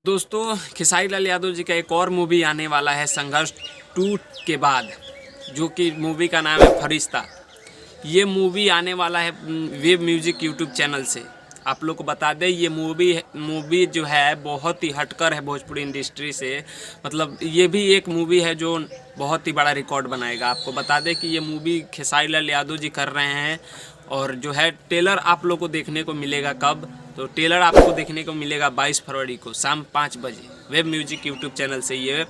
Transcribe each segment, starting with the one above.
दोस्तों खेसारी लाल यादव जी का एक और मूवी आने वाला है संघर्ष 2 के बाद, जो कि मूवी का नाम है फरिश्ता। ये मूवी आने वाला है वेब म्यूजिक यूट्यूब चैनल से। आप लोग को बता दें ये मूवी जो है बहुत ही हटकर है भोजपुरी इंडस्ट्री से। मतलब ये भी एक मूवी है जो बहुत ही बड़ा रिकॉर्ड बनाएगा। आपको बता दें कि ये मूवी खेसारी लाल यादव जी कर रहे हैं और जो है ट्रेलर आप लोग को देखने को मिलेगा कब, तो ट्रेलर आपको देखने को मिलेगा 22 फरवरी को शाम 5 बजे वेब म्यूजिक यूट्यूब चैनल से। ये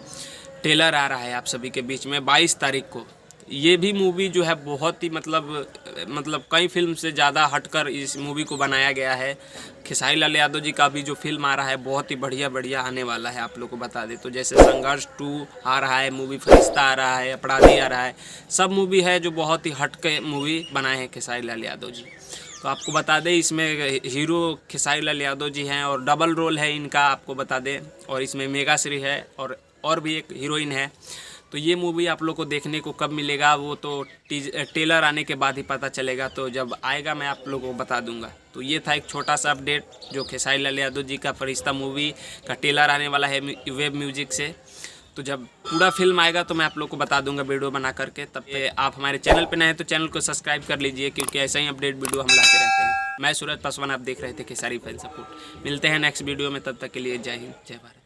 ट्रेलर आ रहा है आप सभी के बीच में 22 तारीख को। ये भी मूवी जो है बहुत ही मतलब कई फिल्म से ज़्यादा हटकर इस मूवी को बनाया गया है। खेसारी लाल यादव जी का भी जो फिल्म आ रहा है बहुत ही बढ़िया आने वाला है। आप लोग को बता दें तो जैसे संघर्ष 2 आ रहा है, मूवी फरिश्ता आ रहा है, अपराधी आ रहा है, सब मूवी है जो बहुत ही हटके मूवी बनाए हैं खेसारी लाल यादव जी। तो आपको बता दें इसमें हीरो खेसारी लाल यादव जी हैं और डबल रोल है इनका, आपको बता दें। और इसमें मेगाश्री है और भी एक हीरोइन है। तो ये मूवी आप लोग को देखने को कब मिलेगा वो तो ट्रेलर आने के बाद ही पता चलेगा। तो जब आएगा मैं आप लोगों को बता दूंगा। तो ये था एक छोटा सा अपडेट जो खेसारी लाल यादव जी का फरिश्ता मूवी का ट्रेलर आने वाला है वेब म्यूजिक से। तो जब पूरा फिल्म आएगा तो मैं आप लोग को बता दूंगा वीडियो बना करके। तब आप हमारे चैनल पे नए हैं तो चैनल को सब्सक्राइब कर लीजिए, क्योंकि ऐसा ही अपडेट वीडियो हम लाते रहते हैं। मैं सूरज पासवान, आप देख रहे थे खेसारी फैन सपोर्ट। मिलते हैं नेक्स्ट वीडियो में, तब तक के लिए जय हिंद जय भारत।